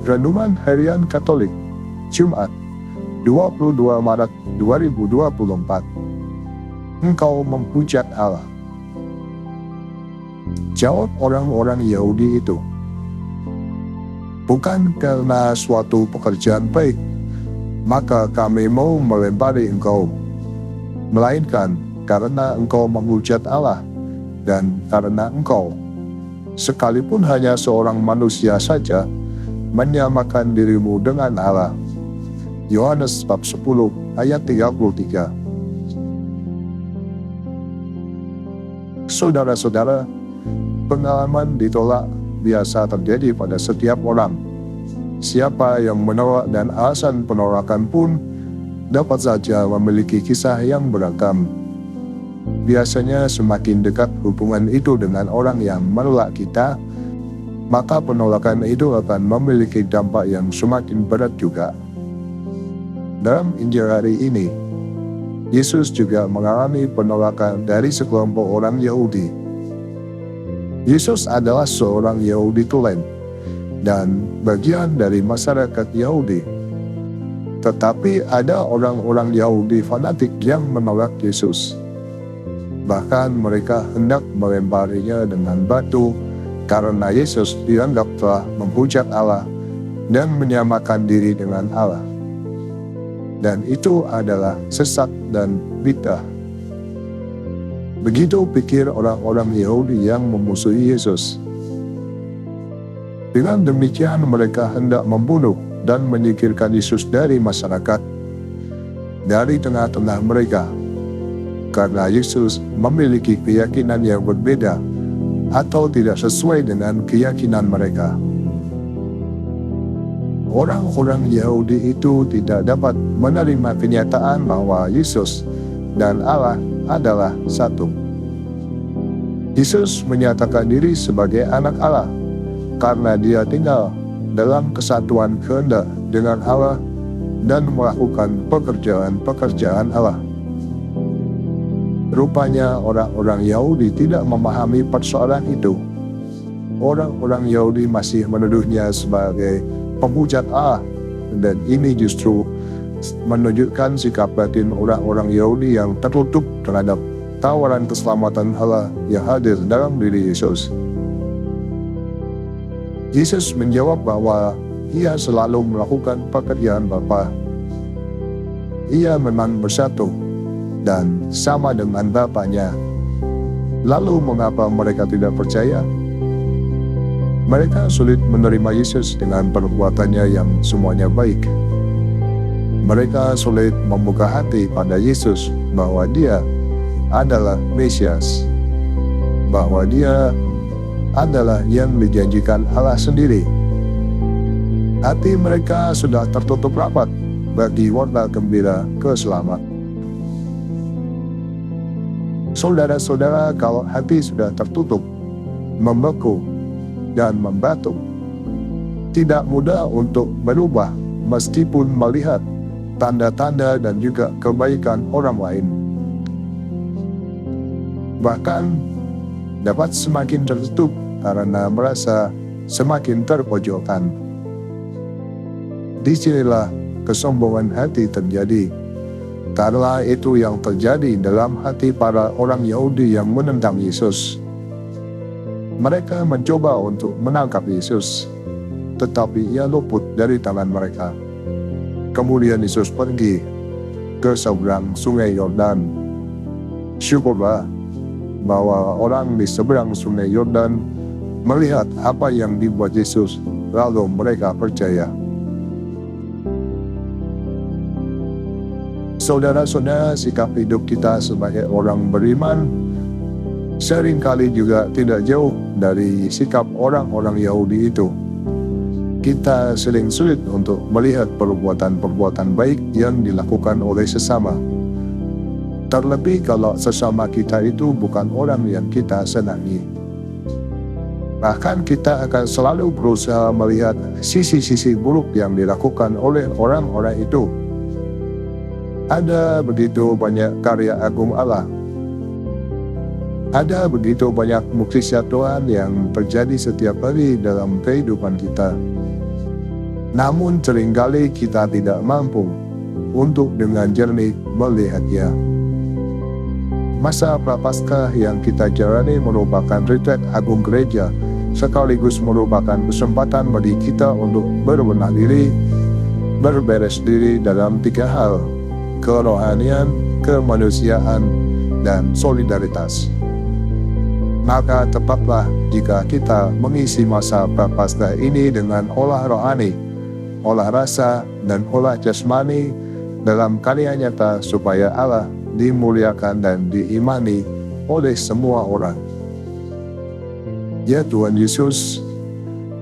Renungan Harian Katolik, Jumat, 22 Maret 2024. Engkau menghujat Allah. Jawab orang-orang Yahudi itu, bukan karena suatu pekerjaan baik, maka kami mau melempari engkau, melainkan karena engkau menghujat Allah, dan karena engkau, sekalipun hanya seorang manusia saja, menyamakan dirimu dengan Allah. Yohanes bab 10 ayat 33. Saudara-saudara, pengalaman ditolak biasa terjadi pada setiap orang. Siapa yang menolak dan alasan penolakan pun dapat saja memiliki kisah yang beragam. Biasanya semakin dekat hubungan itu dengan orang yang menolak kita, maka penolakan itu akan memiliki dampak yang semakin berat juga. Dalam Injil hari ini, Yesus juga mengalami penolakan dari sekelompok orang Yahudi. Yesus adalah seorang Yahudi tulen dan bagian dari masyarakat Yahudi. Tetapi ada orang-orang Yahudi fanatik yang menolak Yesus. Bahkan mereka hendak melemparinya dengan batu karena Yesus dianggap telah menghujat Allah dan menyamakan diri dengan Allah. Dan itu adalah sesat dan bid'ah. Begitu pikir orang-orang Yahudi yang memusuhi Yesus. Dengan demikian mereka hendak membunuh dan menyingkirkan Yesus dari masyarakat, dari tengah-tengah mereka, karena Yesus memiliki keyakinan yang berbeda atau tidak sesuai dengan keyakinan mereka. Orang-orang Yahudi itu tidak dapat menerima kenyataan bahwa Yesus dan Allah adalah satu. Yesus menyatakan diri sebagai anak Allah karena dia tinggal dalam kesatuan kehendak dengan Allah dan melakukan pekerjaan-pekerjaan Allah. Rupanya orang-orang Yahudi tidak memahami persoalan itu. Orang-orang Yahudi masih menuduhnya sebagai penghujat Allah, dan ini justru menunjukkan sikap batin orang-orang Yahudi yang tertutup terhadap tawaran keselamatan Allah yang hadir dalam diri Yesus. Yesus menjawab bahwa ia selalu melakukan pekerjaan Bapa. Ia memang bersatu dan sama dengan Bapanya. Lalu mengapa mereka tidak percaya? Mereka sulit menerima Yesus dengan perbuatannya yang semuanya baik. Mereka sulit membuka hati pada Yesus bahwa dia adalah Mesias, bahwa dia adalah yang dijanjikan Allah sendiri. Hati mereka sudah tertutup rapat bagi warta gembira keselamatan. Saudara-saudara, kalau hati sudah tertutup, membeku, dan membatu, tidak mudah untuk berubah meskipun melihat tanda-tanda dan juga kebaikan orang lain. Bahkan dapat semakin tertutup karena merasa semakin terpojokkan. Disinilah kesombongan hati terjadi. Karena itu yang terjadi dalam hati para orang Yahudi yang menentang Yesus. Mereka mencoba untuk menangkap Yesus, tetapi ia luput dari tangan mereka. Kemudian Yesus pergi ke seberang sungai Yordan. Syukurlah bahwa orang di seberang sungai Yordan melihat apa yang dibuat Yesus, lalu mereka percaya. Saudara-saudara, sikap hidup kita sebagai orang beriman seringkali juga tidak jauh dari sikap orang-orang Yahudi itu. Kita sering sulit untuk melihat perbuatan-perbuatan baik yang dilakukan oleh sesama. Terlebih kalau sesama kita itu bukan orang yang kita senangi. Bahkan kita akan selalu berusaha melihat sisi-sisi buruk yang dilakukan oleh orang-orang itu. Ada begitu banyak karya agung Allah. Ada begitu banyak mukjizat Tuhan yang terjadi setiap hari dalam kehidupan kita. Namun seringkali kita tidak mampu untuk dengan jernih melihatnya. Masa Prapaskah yang kita jalani merupakan retret agung gereja, sekaligus merupakan kesempatan bagi kita untuk berbenah diri, berberes diri dalam 3 hal: kerohanian, kemanusiaan, dan solidaritas. Maka tepatlah jika kita mengisi masa Prapaskah ini dengan olah rohani, olah rasa, dan olah jasmani dalam karya nyata supaya Allah dimuliakan dan diimani oleh semua orang. Ya Tuhan Yesus,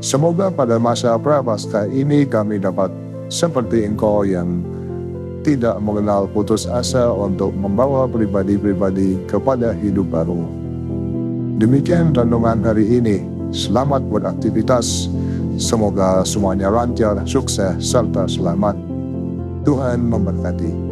semoga pada masa Prapaskah ini kami dapat seperti Engkau yang tidak mengenal putus asa untuk membawa pribadi-pribadi kepada hidup baru. Demikian renungan hari ini. Selamat beraktivitas. Semoga semuanya lancar, sukses, serta selamat. Tuhan memberkati.